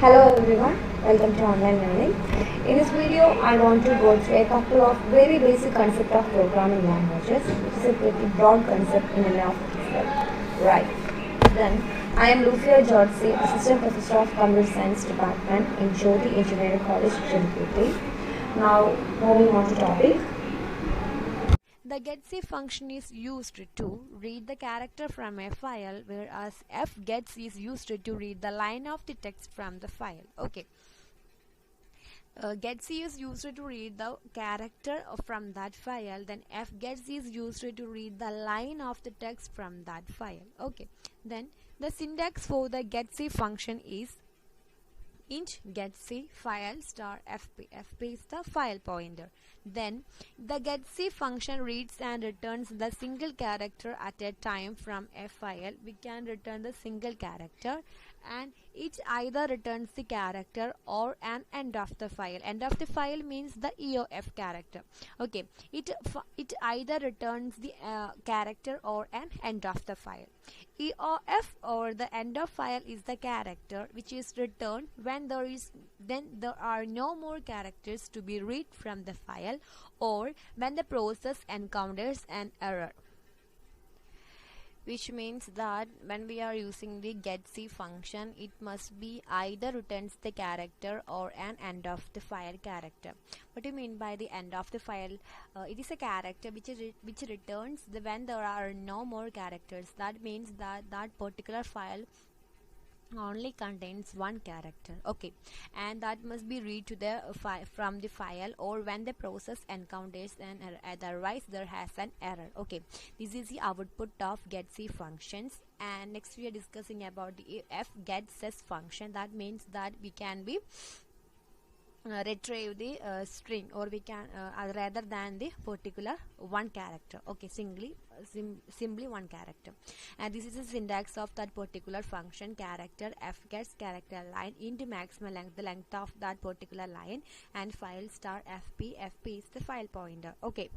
Hello everyone, welcome to online learning. In this video, I want to go through a couple of very basic concepts of programming languages, which is a pretty broad concept in and of itself. Right. Then, I am Lucia George, Assistant Professor of Computer Science Department in Jyoti Engineering College, Tirupati. Now, moving on to topic. The getC function is used to read the character from a file, whereas fgets is used to read the line of the text from the file. Okay. getC is used to read the character from that file, then fgets is used to read the line of the text from that file. Okay. Then the syntax for the getC function is int getC file star fp. Fp is the file pointer. Then the getC function reads and returns the single character at a time from a file. We can return the single character, and it either returns the character or an end of the file. End of the file means the EOF character. Okay, it either returns the character or an end of the file. EOF or the end of file is the character which is returned when there are no more characters to be read from the file, or when the process encounters an error. Which means that when we are using the getC function, it must be either returns the character or an end of the file character. What do you mean by the end of the file? It is a character which returns when there are no more characters. That means that that particular file only contains one character. Okay, and that must be read to the from the file, or when the process encounters an error, otherwise there has an error. Okay, this is the output of getC functions. And next we are discussing about the fgetsys function. That means that we can be retrieve the string, or we can rather than the particular one character. Okay, simply one character. And this is the syntax of that particular function: character fgets character line into maximum length, the length of that particular line, and file star fp. Fp is the file pointer. Okay,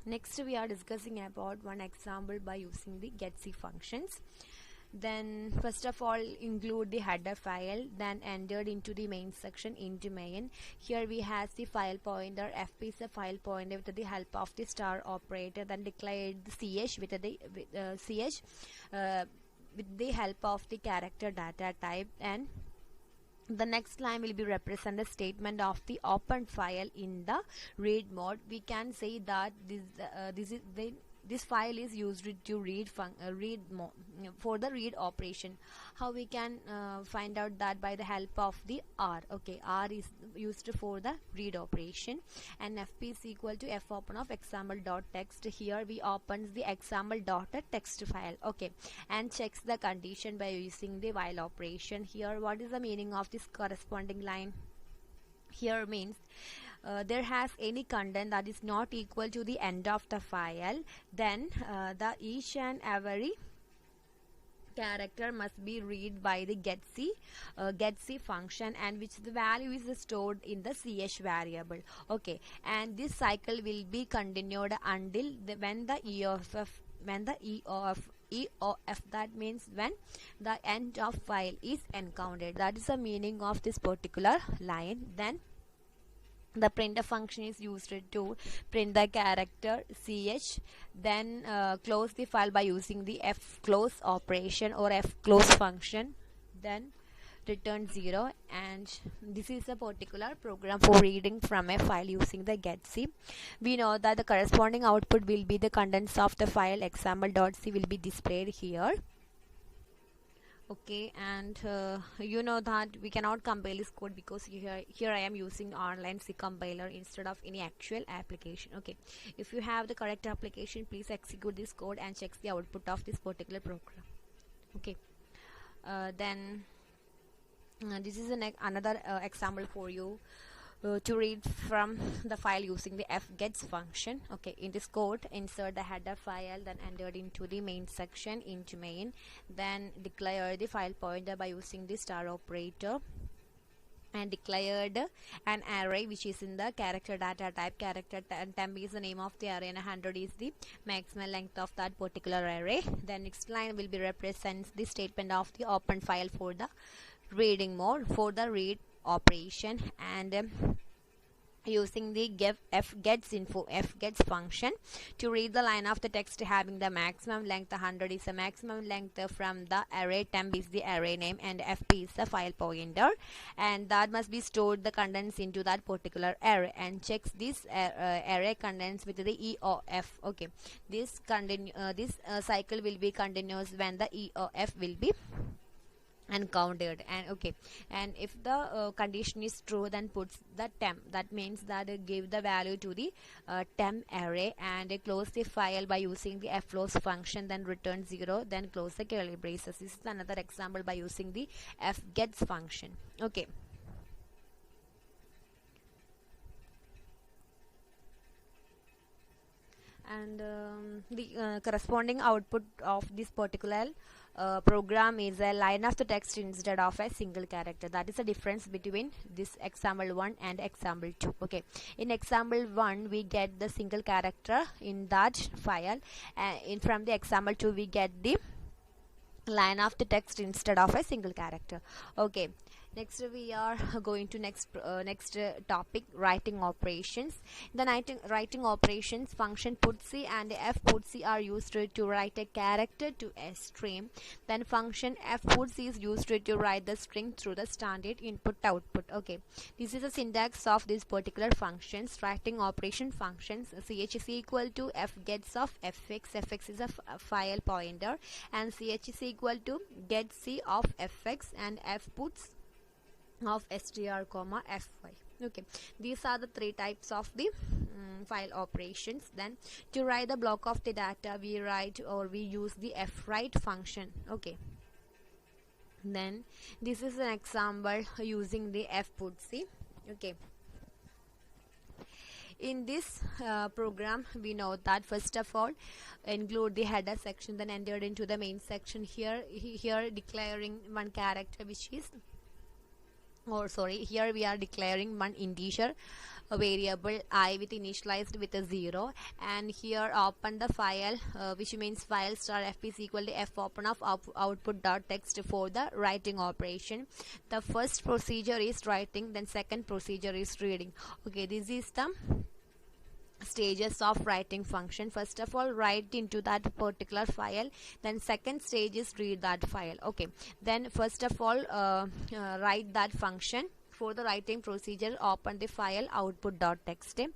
next we are discussing about one example by using the getC functions. Then first of all, include the header file, then entered into the main section into main. Here we have the file pointer. Fp is the file pointer with the help of the star operator. Then declared the ch with the help of the character data type. And the next line will be represent the statement of the opened file in the read mode. We can say that this file is used to read for the read operation. How we can find out that? By the help of the R. Okay, R is used for the read operation, and fp is equal to fopen of example.txt. Here we opens the example.txt file. Okay, and checks the condition by using the while operation. Here, what is the meaning of this corresponding line? Here means there has any content that is not equal to the end of the file, then the each and every character must be read by the getC function, and which the value is stored in the ch variable. Okay, and this cycle will be continued until when the EOF, that means when the end of file is encountered. That is the meaning of this particular line. Then the printf function is used to print the character ch, then close the file by using the fclose operation or fclose function, then return 0. And this is a particular program for reading from a file using the getC. We know that the corresponding output will be the contents of the file. Example.c will be displayed here. Okay, and you know that we cannot compile this code because here I am using online C compiler instead of any actual application. Okay, if you have the correct application, please execute this code and check the output of this particular program. Okay, then this is another example for you to read from the file using the fgets function. Okay, in this code, insert the header file, then entered into the main section into main, then declare the file pointer by using the star operator, and declared an array which is in the character data type. Character temp is the name of the array, and 100 is the maximum length of that particular array. Then next line will be represents the statement of the open file for the reading mode for the read operation, and using the fgets function to read the line of the text having the maximum length. 100 is the maximum length from the array, temp is the array name, and fp is the file pointer, and that must be stored the contents into that particular array, and checks this array contents with the eof. Okay, this cycle will be continuous when the eof will be encountered. And okay, and if the condition is true, then puts the temp, that means that give the value to the temp array, and close the file by using the fclose function, then return 0, then close the curly braces. This is another example by using the fgets function. Okay, and the corresponding output of this particular program is a line of the text instead of a single character. That is the difference between this example 1 and example 2. Okay, in example 1 we get the single character in that file, and from the example 2 we get the line of the text instead of a single character. Okay, next we are going to next topic, writing operations. The writing operations function putc and fputc are used to write a character to a string. Then function fputc is used to write the string through the standard input output. Okay, this is the syntax of these particular functions. Writing operation functions: ch is equal to fgets of fx, fx is a file pointer, and ch is equal to get c of fx, and fputs of str comma fy. Okay, these are the three types of the file operations. Then to write the block of the data, we write or we use the fwrite function. Okay, then this is an example using the fputc. Okay, in this program we know that first of all include the header section, then entered into the main section. Here declaring one character which is, or sorry, here we are declaring one integer, a variable I with initialized with a 0, and here open the file, which means file star fp is equal to fopen of output dot text for the writing operation. The first procedure is writing, then second procedure is reading. Okay, this is the stages of writing function. First of all, write into that particular file, then second stage is read that file. Okay, then first of all write that function. For the writing procedure, open the file output.txt,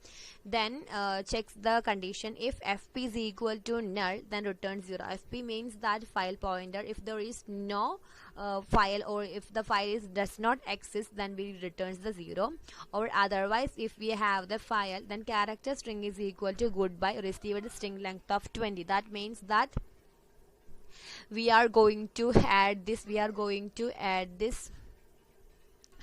then checks the condition. If fp is equal to null, then return 0. Fp means that file pointer. If there is no file, or if the file does not exist, then we returns the 0, or otherwise if we have the file, then character string is equal to goodbye, received string length of 20. That means that we are going to add this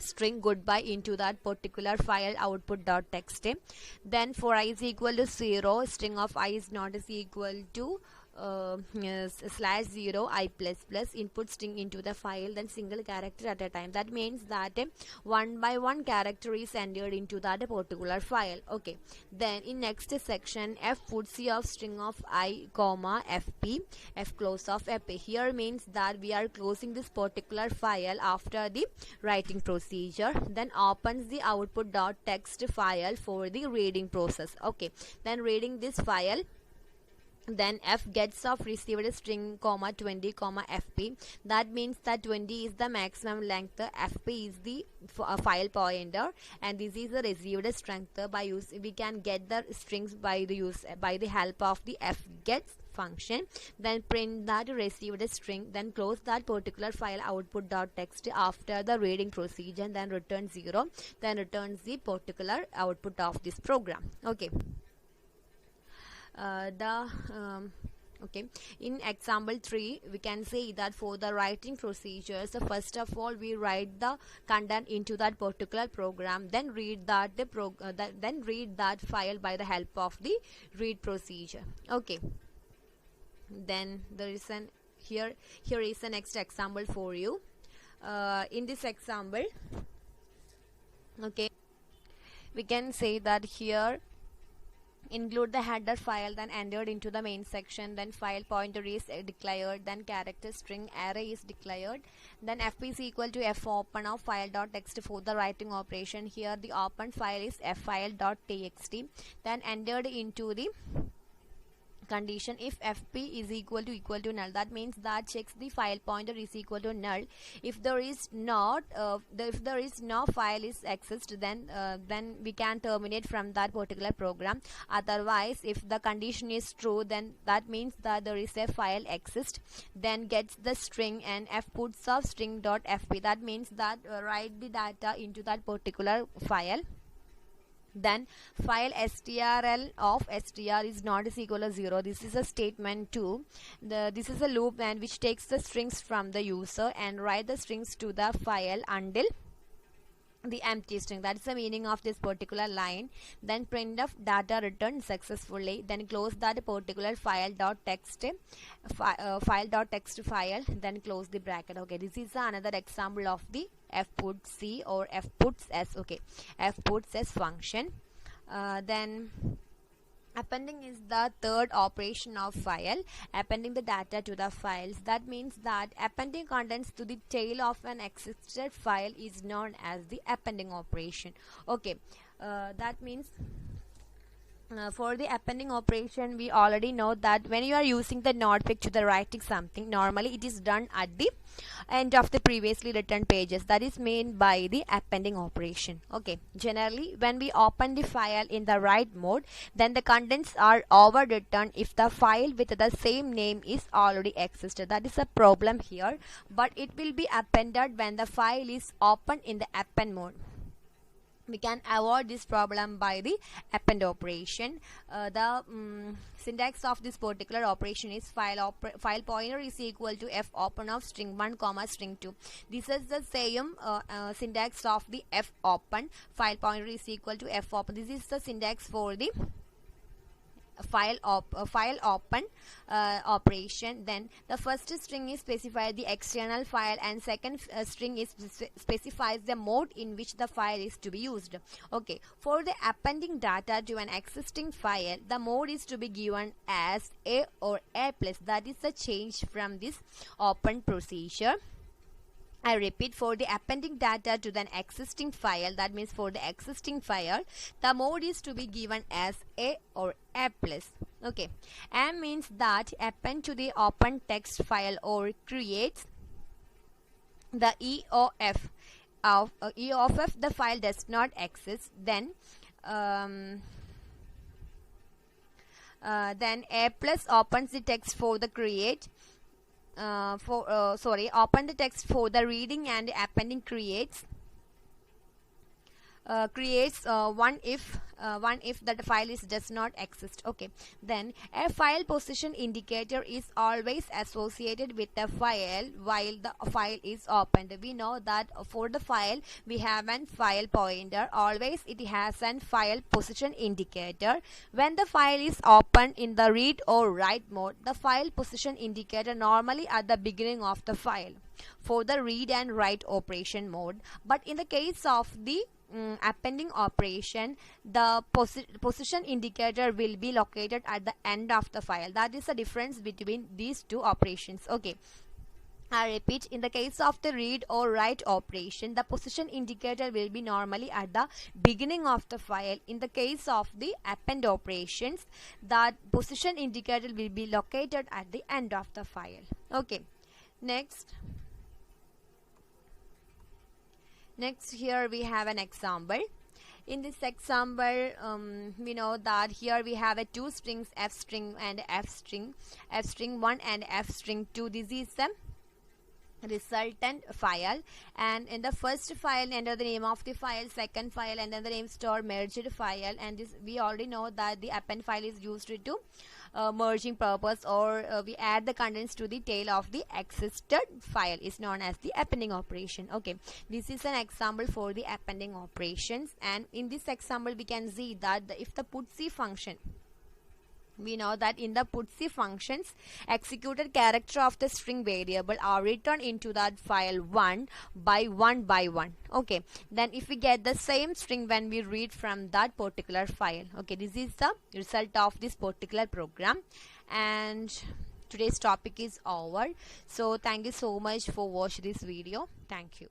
string goodbye into that particular file output.txt. Then for I is equal to 0, string of I is not is equal to /0 I ++ input string into the file, then single character at a time. That means that one by one character is entered into that particular file. Okay, then in next section, fputc of string of I comma fp, fclose of fp. Here means that we are closing this particular file after the writing procedure, then opens the output.txt file for the reading process. Okay, then reading this file, then fgets of received string comma 20 comma fp. That means that 20 is the maximum length, fp is the file pointer, and this is the received strength. By use we can get the strings by the help of the fgets function. Then print that received string, then close that particular file output.txt after the reading procedure, then return 0, then returns the particular output of this program. Okay, okay, in example 3 we can say that for the writing procedures, first of all we write the content into that particular program, then read that read that file by the help of the read procedure. Okay, then there is here is the next example for you. In this example, okay, we can say that here include the header file, then entered into the main section, then file pointer is declared, then character string array is declared, then fp is equal to f open of file.txt for the writing operation. Here the open file is ffile.txt, then entered into the condition if fp is equal to null, that means that checks the file pointer is equal to null. If there is not if there is no file is exist, then we can terminate from that particular program. Otherwise, if the condition is true, then that means that there is a file exist, then gets the string and f puts of string.fp, that means that write the data into that particular file. Then file strl of str is not is equal to 0. This is a statement 2. This is a loop and which takes the strings from the user and write the strings to the file until the empty string. That is the meaning of this particular line. Then printf data returned successfully, then close that particular file.txt file, then close the bracket. Okay, this is another example of the fputs or fputs. Okay, fputs function. Then appending is the third operation of file, appending the data to the files. That means that appending contents to the tail of an existed file is known as the appending operation. Okay, that means for the appending operation, we already know that when you are using the notepad to the writing something, normally it is done at the end of the previously written pages. That is meant by the appending operation. Okay, generally when we open the file in the write mode, then the contents are overwritten if the file with the same name is already existed. That is a problem here, but it will be appended when the file is open in the append mode. We can avoid this problem by the append operation. The syntax of this particular operation is file pointer is equal to f open of string 1 comma string 2. This is the same syntax of the f open. File pointer is equal to f open. This is the syntax for the file open operation. Then the first string is specified the external file and second string is specifies the mode in which the file is to be used. Okay, for the appending data to an existing file, the mode is to be given as a or a plus. That is the change from this open procedure. I repeat, for the appending data to the existing file, that means for the existing file, the mode is to be given as a or a plus. Okay, a means that append to the open text file or creates the EOF of EOF the file does not exist. Then a plus opens the text for the create. Open the text for the reading, and appending creates one if that file does not exist. Okay, then a file position indicator is always associated with the file while the file is opened. We know that for the file we have an file pointer, always it has an file position indicator. When the file is open in the read or write mode, the file position indicator normally at the beginning of the file for the read and write operation mode. But in the case of the appending operation, the position indicator will be located at the end of the file. That is the difference between these two operations. Okay, I repeat, in the case of the read or write operation, the position indicator will be normally at the beginning of the file. In the case of the append operations, that position indicator will be located at the end of the file. Okay, next here we have an example. In this example, we know that here we have two strings, f string and f string 1 and f string 2. This is the resultant file, and in the first file enter the name of the file, second file enter the name store merged file, and this we already know that the append file is used to merging purpose, or we add the contents to the tail of the existed file is known as the appending operation. Okay, this is an example for the appending operations, and in this example we can see that if the putc function we know that in the putc functions, executed character of the string variable are written into that file one by one. Okay, then if we get the same string when we read from that particular file. Okay, this is the result of this particular program, and today's topic is over. So thank you so much for watching this video. Thank you.